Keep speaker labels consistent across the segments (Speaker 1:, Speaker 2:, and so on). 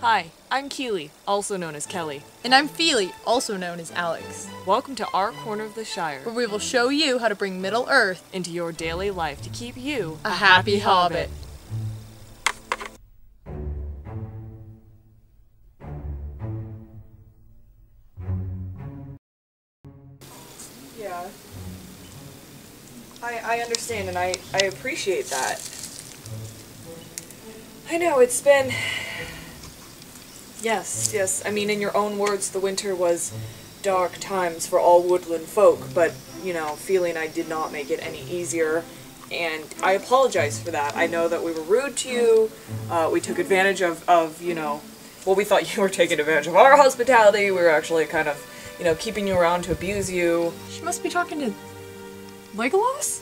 Speaker 1: Hi, I'm Keely, also known as Kelly.
Speaker 2: And I'm Fili, also known as Alex.
Speaker 1: Welcome to our corner of the Shire,
Speaker 2: Where we will show you how to bring Middle Earth
Speaker 1: into your daily life to keep you
Speaker 2: a happy hobbit.
Speaker 1: Yeah. I understand and I appreciate that. I know, it's been... Yes, I mean, in your own words, the winter was dark times for all woodland folk, but, you know, feeling I did not make it any easier, and I apologize for that. I know that we were rude to you, we took advantage of, you know, well, we thought you were taking advantage of our hospitality, we were actually kind of, you know, keeping you around to abuse you.
Speaker 2: She must be talking to Legolas?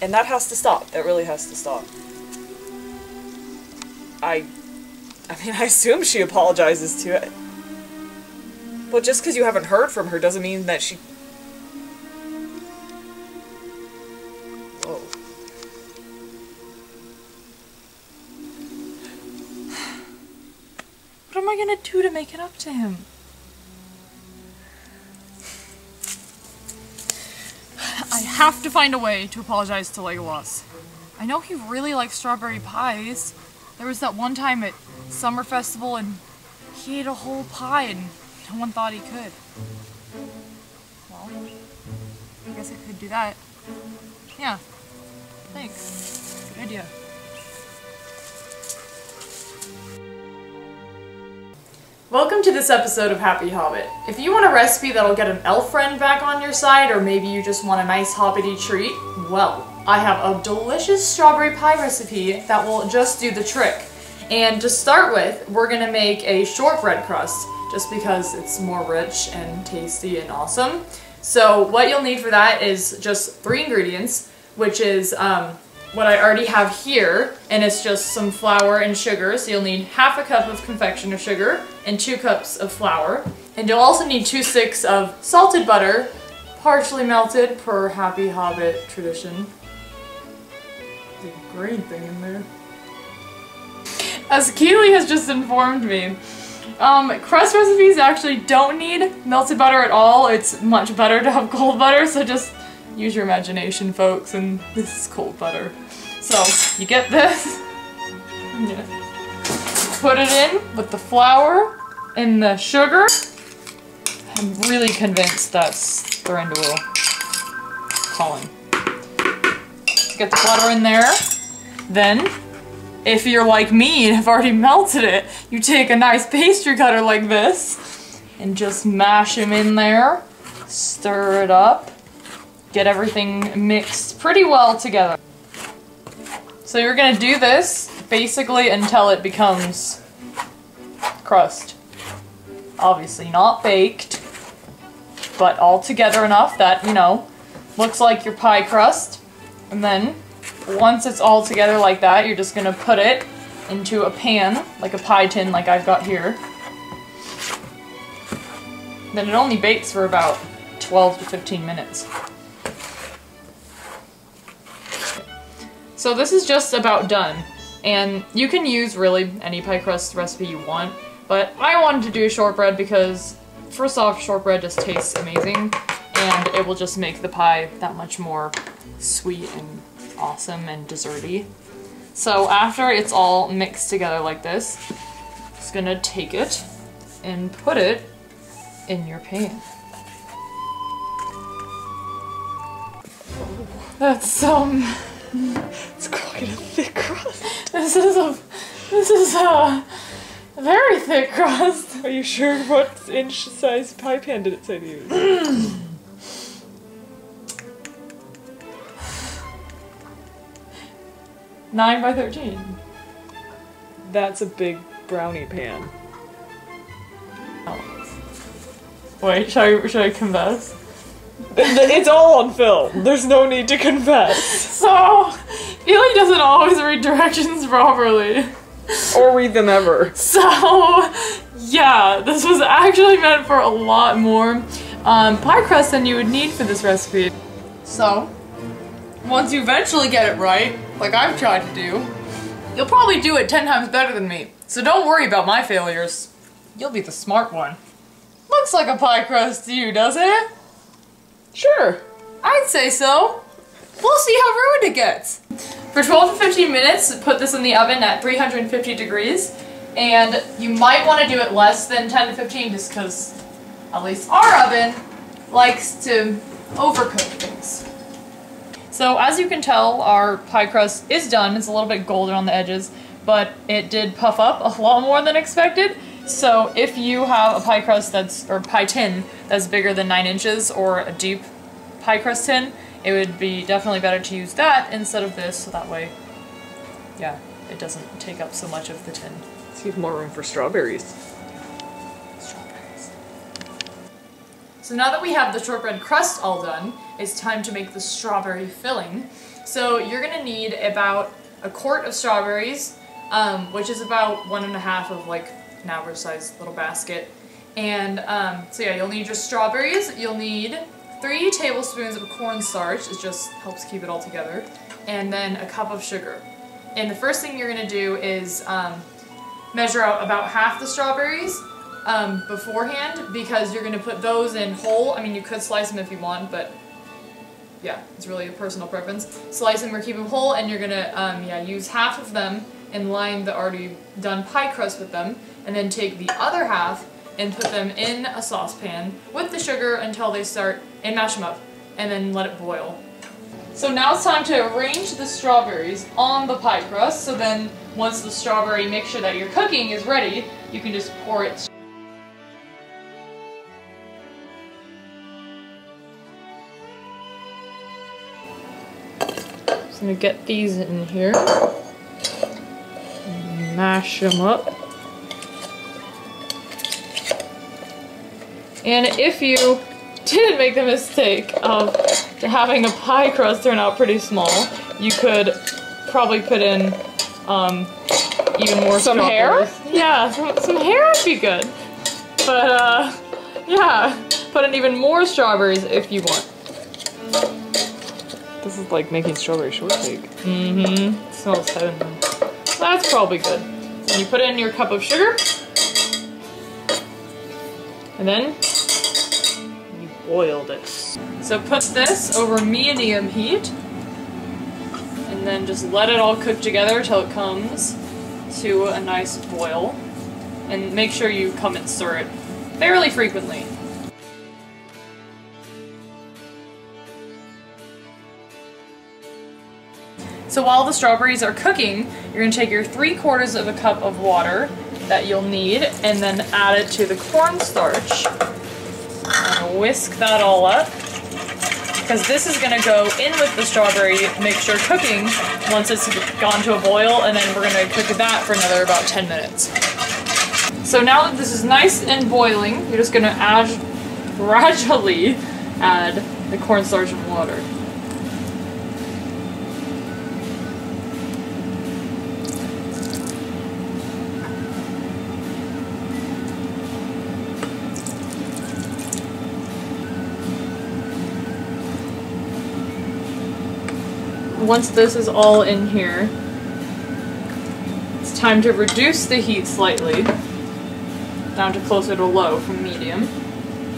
Speaker 1: And that has to stop. That really has to stop. I mean, I assume she apologizes to it. But just because you haven't heard from her doesn't mean that she... Whoa.
Speaker 2: What am I gonna do to make it up to him? I have to find a way to apologize to Legolas. I know he really likes strawberry pies. There was that one time at Summer Festival and he ate a whole pie and no one thought he could. Well, I guess I could do that. Yeah, thanks. Good idea. Welcome to this episode of Happy Hobbit. If you want a recipe that'll get an elf friend back on your side, or maybe you just want a nice hobbity treat, well, I have a delicious strawberry pie recipe that will just do the trick. And to start with, we're gonna make a shortbread crust, just because it's more rich and tasty and awesome. So what you'll need for that is just 3 ingredients, which is what I already have here, and it's just some flour and sugar. So you'll need half a cup of confectioner sugar and 2 cups of flour. And you'll also need 2 sticks of salted butter, partially melted per Happy Hobbit tradition. There's a green thing in there. As Keely has just informed me, crust recipes actually don't need melted butter at all. It's much better to have cold butter, so just use your imagination, folks, and this is cold butter. So, you get this, put it in with the flour and the sugar. I'm really convinced that's Thranduil calling. Get the butter in there. Then, if you're like me and have already melted it, you take a nice pastry cutter like this and just mash them in there, stir it up, get everything mixed pretty well together. So you're gonna do this basically until it becomes crust. Obviously not baked, but all together enough that, you know, looks like your pie crust. And then once it's all together like that, you're just gonna put it into a pan, like a pie tin like I've got here. Then it only bakes for about 12 to 15 minutes. So this is just about done, and you can use really any pie crust recipe you want, but I wanted to do shortbread because, first off, shortbread just tastes amazing, and it will just make the pie that much more sweet and awesome and desserty. So after it's all mixed together like this, I'm just gonna take it and put it in your pan. That's it's quite a thick crust. This is a very thick crust.
Speaker 1: Are you sure what inch size pie pan did it say to use?
Speaker 2: 9 by 13.
Speaker 1: That's a big brownie pan.
Speaker 2: Oh. Wait, should I confess?
Speaker 1: It's all on film. There's no need to confess.
Speaker 2: So, Fili doesn't always read directions properly.
Speaker 1: Or read them ever.
Speaker 2: So, yeah, this was actually meant for a lot more pie crust than you would need for this recipe. So, once you eventually get it right, like I've tried to do, you'll probably do it 10 times better than me. So don't worry about my failures. You'll be the smart one. Looks like a pie crust to you, doesn't it?
Speaker 1: Sure.
Speaker 2: I'd say so. We'll see how ruined it gets. For 12 to 15 minutes, put this in the oven at 350 degrees. And you might want to do it less than 10 to 15 just because at least our oven likes to overcook things. So as you can tell, our pie crust is done. It's a little bit golden on the edges, but it did puff up a lot more than expected. So if you have a pie crust or pie tin that's bigger than 9 inches or a deep pie crust tin, it would be definitely better to use that instead of this, so that way, yeah, it doesn't take up so much of the tin.
Speaker 1: Let's leave more room for strawberries.
Speaker 2: So now that we have the shortbread crust all done, it's time to make the strawberry filling. So you're gonna need about a quart of strawberries, which is about 1.5 of like an average sized little basket. And so yeah, you'll need your strawberries, you'll need 3 tablespoons of cornstarch, it just helps keep it all together, and then a cup of sugar. And the first thing you're gonna do is measure out about half the strawberries beforehand, because you're gonna put those in whole. I mean, you could slice them if you want, but yeah, it's really a personal preference. Slice them or keep them whole, and you're gonna use half of them and line the already done pie crust with them, and then take the other half and put them in a saucepan with the sugar until they start, and mash them up, and then let it boil. So now it's time to arrange the strawberries on the pie crust, so then once the strawberry mixture that you're cooking is ready, you can just pour it. Just gonna get these in here, mash them up. And if you did make the mistake of having a pie crust turn out pretty small, you could probably put in even more
Speaker 1: some hair?
Speaker 2: Yeah, some hair would be good. But yeah, put in even more strawberries if you want.
Speaker 1: This is like making strawberry shortcake.
Speaker 2: Mm-hmm. It smells heavenly. That's probably good. And you put in your cup of sugar. And then you boil this. So put this over medium heat. And then just let it all cook together till it comes to a nice boil. And make sure you come and stir it fairly frequently. So while the strawberries are cooking, you're going to take your 3/4 of a cup of water that you'll need and then add it to the cornstarch. And whisk that all up, because this is going to go in with the strawberry mixture cooking once it's gone to a boil, and then we're going to cook that for another about 10 minutes. So now that this is nice and boiling, you're just going to gradually add the cornstarch and water. Once this is all in here, it's time to reduce the heat slightly down to closer to low from medium,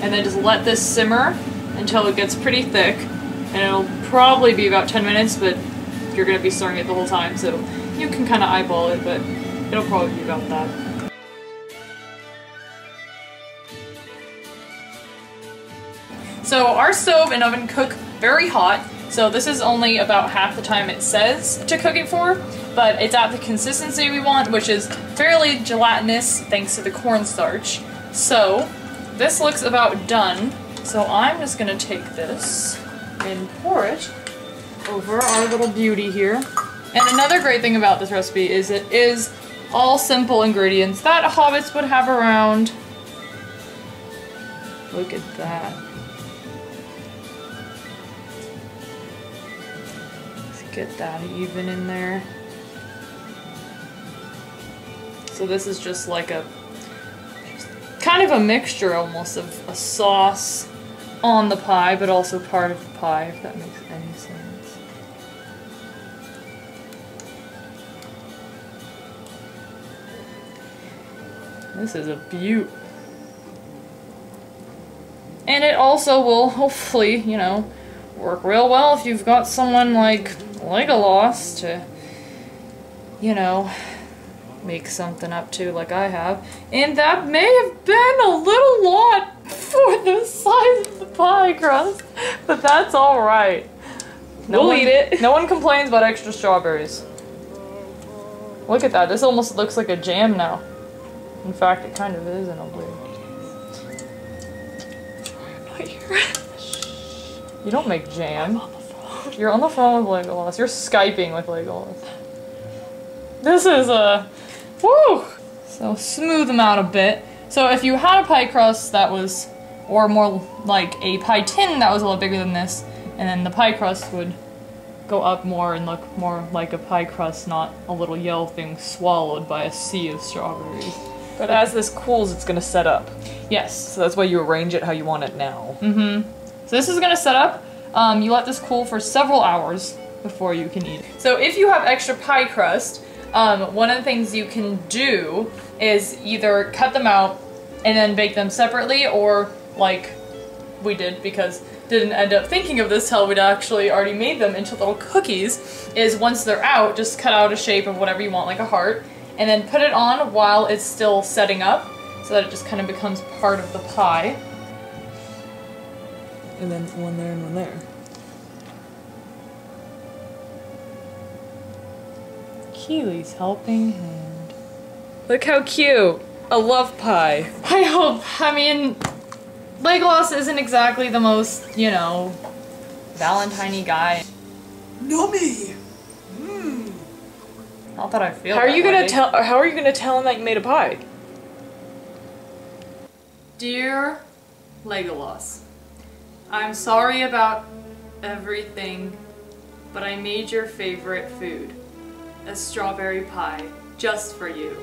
Speaker 2: and then just let this simmer until it gets pretty thick, and it'll probably be about 10 minutes, but you're going to be stirring it the whole time, so you can kind of eyeball it, but it'll probably be about that. So our stove and oven cook very hot. So this is only about half the time it says to cook it for, but it's at the consistency we want, which is fairly gelatinous thanks to the cornstarch. So this looks about done. So I'm just gonna take this and pour it over our little beauty here. And another great thing about this recipe is it is all simple ingredients that hobbits would have around. Look at that. Get that even in there. So this is just like kind of a mixture almost of a sauce on the pie, but also part of the pie, if that makes any sense. This is a beaut. And it also will hopefully, you know, work real well if you've got someone like Legolas to, you know, make something up to like I have. And that may have been a little lot for the size of the pie crust, but that's alright. We'll eat it. No one complains about extra strawberries. Look at that, this almost looks like a jam now. In fact, it kind of is in a way. You don't make jam. I'm on the phone. You're on the phone with Legolas. You're Skyping with Legolas. This is woo! So smooth them out a bit. So if you had a pie crust that was, or more like a pie tin that was a little bigger than this, and then the pie crust would go up more and look more like a pie crust, not a little yellow thing swallowed by a sea of strawberries.
Speaker 1: But as this cools, it's gonna set up.
Speaker 2: Yes.
Speaker 1: So that's why you arrange it how you want it now.
Speaker 2: Mm-hmm. So this is gonna set up. You let this cool for several hours before you can eat it. So if you have extra pie crust, one of the things you can do is either cut them out and then bake them separately, or like we did, because didn't end up thinking of this till we'd actually already made them into little cookies, is once they're out, just cut out a shape of whatever you want, like a heart, and then put it on while it's still setting up, so that it just kind of becomes part of the pie.
Speaker 1: And then one there and one there.
Speaker 2: Keely's helping hand.
Speaker 1: Look how cute! A love pie.
Speaker 2: I hope. I mean, Legolas isn't exactly the most, you know, Valentine-y guy.
Speaker 3: Nummy!
Speaker 2: Not that I feel.
Speaker 1: How are you gonna tell him that you made a pie?
Speaker 2: Dear Legolas, I'm sorry about everything, but I made your favorite food, a strawberry pie, just for you.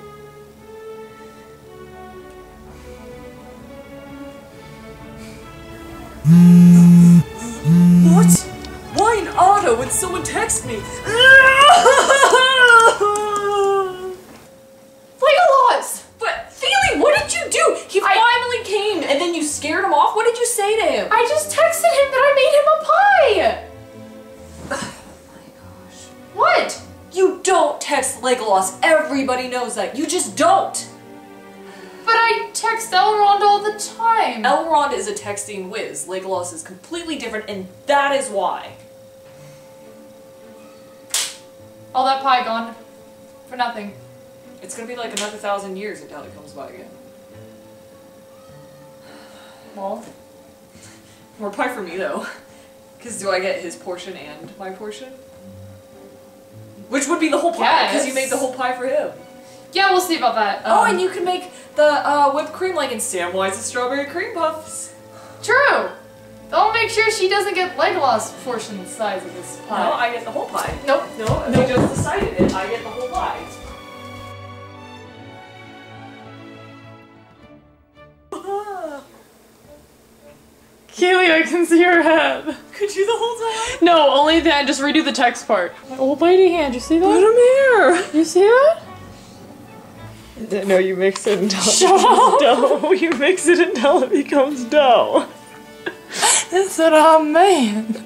Speaker 3: What? Why an auto when someone texts me?
Speaker 2: Legolas!
Speaker 3: But Fili, what did you do? He finally came and then you scared him off? What did you say to him?
Speaker 2: I just texted him that I made him a pie!
Speaker 3: Oh my gosh.
Speaker 2: What?
Speaker 3: You don't text Legolas. Everybody knows that. You just don't.
Speaker 2: But I text Elrond all the time.
Speaker 3: Elrond is a texting whiz. Legolas is completely different, and that is why.
Speaker 2: All that pie gone for nothing.
Speaker 3: It's gonna be like another 1,000 years until it comes by again.
Speaker 2: Well,
Speaker 3: more pie for me though. Because do I get his portion and my portion? Which would be the whole pie, because you made the whole pie for him.
Speaker 2: yeah, we'll see about that.
Speaker 3: Oh, and you can make the whipped cream like in Samwise's strawberry cream puffs.
Speaker 2: True! I'll make sure she doesn't get Legolas' portion the size of this pie.
Speaker 3: No, I get the whole pie.
Speaker 2: Nope.
Speaker 3: No, we just decided it. I get the whole pie.
Speaker 2: Keely, I can see your head.
Speaker 3: Could you the whole time?
Speaker 2: No, only then. Just redo the text part. My old lady hand, you see that?
Speaker 1: Put him here!
Speaker 2: You see that?
Speaker 1: No, you mix it until
Speaker 2: Shut
Speaker 1: it becomes
Speaker 2: up.
Speaker 1: dough. You mix it until it becomes dough.
Speaker 2: That's what I meant.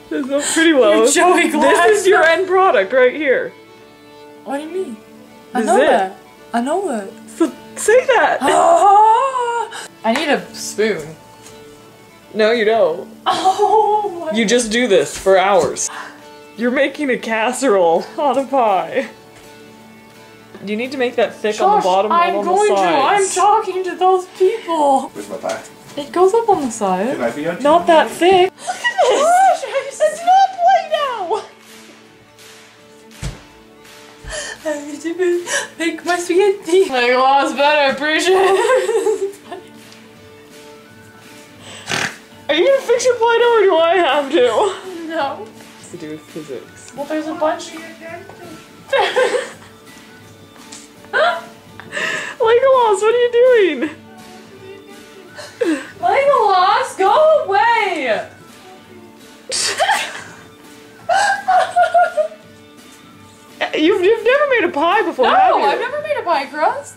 Speaker 1: That's not pretty well.
Speaker 2: You Joey Glass.
Speaker 1: This is your end product right here.
Speaker 2: What do you mean?
Speaker 1: I know
Speaker 2: that. I know that.
Speaker 1: So say that.
Speaker 2: I need a spoon.
Speaker 1: No, you don't.
Speaker 2: Oh my.
Speaker 1: You just do this for hours. You're making a casserole on a pie. You need to make that thick on the bottom and on the sides.
Speaker 2: I'm talking to those people.
Speaker 4: Where's my pie?
Speaker 2: It goes up on the side.
Speaker 4: Can I be on
Speaker 1: Not that thick.
Speaker 2: Look at this.
Speaker 1: It's not Play-Doh!
Speaker 2: I need to make my spaghetti. Legolas better appreciate it.
Speaker 1: Are you gonna fix your Play-Doh or do I have to?
Speaker 2: No.
Speaker 1: It's to do with physics.
Speaker 2: Well, there's a bunch.
Speaker 1: Legolas, what are you doing?
Speaker 2: Legolas, go away!
Speaker 1: You've never made a pie before,
Speaker 2: No,
Speaker 1: have you?
Speaker 2: I've never made a pie crust.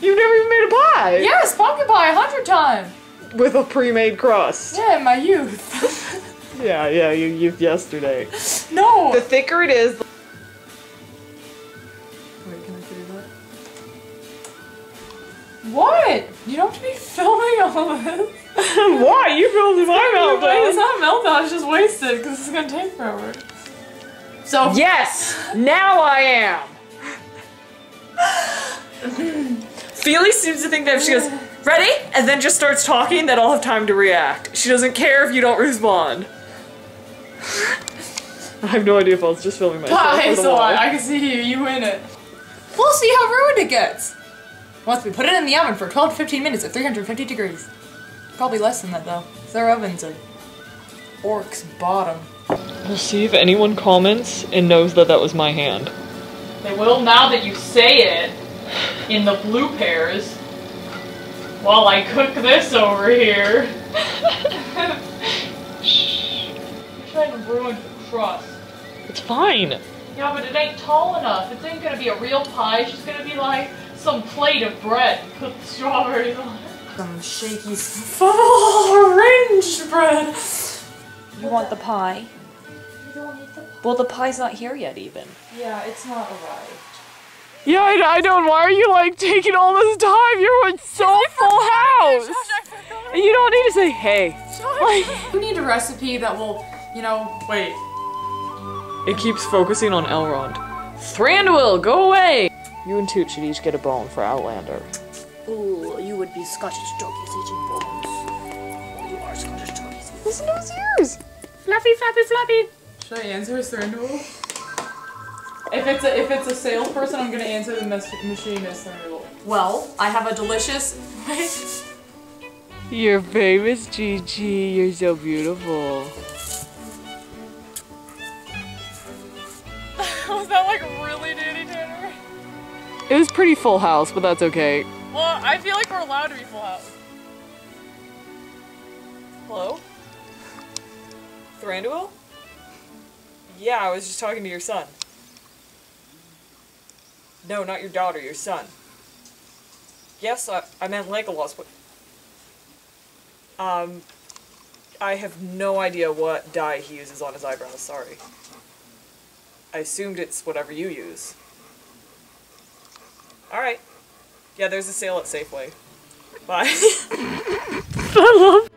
Speaker 1: You've never even made a pie?
Speaker 2: Yes, pumpkin pie 100 times.
Speaker 1: With a pre-made crust.
Speaker 2: Yeah, in my youth.
Speaker 1: Yeah, you yesterday.
Speaker 2: No.
Speaker 1: The thicker it is.
Speaker 2: Wait, can I say that? What? You don't have to be filming all this.
Speaker 1: Why? You filmed my meltdown.
Speaker 2: It's not meltdown, it's just wasted because it's gonna take forever. So
Speaker 1: yes, now I am. Fili seems to think that if she goes, ready? And then just starts talking, that I'll have time to react. She doesn't care if you don't respond. I have no idea if I was just filming myself.
Speaker 2: pie, so I can see you win it. We'll see how ruined it gets. Once we put it in the oven for 12 to 15 minutes at 350 degrees. Probably less than that though. Their oven's a orc's bottom.
Speaker 1: We'll see if anyone comments and knows that that was my hand.
Speaker 2: They will now that you say it in the blue pairs while I cook this over here. Shh. You're trying to ruin the crust.
Speaker 1: It's fine.
Speaker 2: Yeah, but it ain't tall enough. It ain't gonna be a real pie. It's just gonna be like some plate of bread. Put the strawberries on it. Some shaky orange bread.
Speaker 3: You want the pie?
Speaker 2: You don't need the pie.
Speaker 3: Well, the pie's not here yet, even.
Speaker 2: Yeah, it's not arrived.
Speaker 1: Yeah, I don't. Why are you like taking all this time? You're in so full house. And you don't need to say, hey. Like,
Speaker 2: We need a recipe that will, you know, wait.
Speaker 1: it keeps focusing on Elrond. Thranduil, go away! You and Toot should each get a bone for Outlander.
Speaker 3: Ooh, you would be Scottish turkeys eating bones. Oh, you are Scottish turkeys.
Speaker 1: Listen to his ears!
Speaker 2: Fluffy, fluffy, fluffy. Should I answer his Thranduil? If it's a salesperson, I'm gonna answer the machine as Thranduil. Well, I have a delicious.
Speaker 1: You're famous, Gigi. You're so beautiful.
Speaker 2: Was that like really Danny Tanner?
Speaker 1: It was pretty full house, but that's okay.
Speaker 2: Well, I feel like we're allowed to be full house.
Speaker 1: Hello? Thranduil? Yeah, I was just talking to your son. No, not your daughter, your son. Yes, I meant Legolas, but... I have no idea what dye he uses on his eyebrows, sorry. I assumed it's whatever you use. Alright. Yeah, there's a sale at Safeway. Bye. I love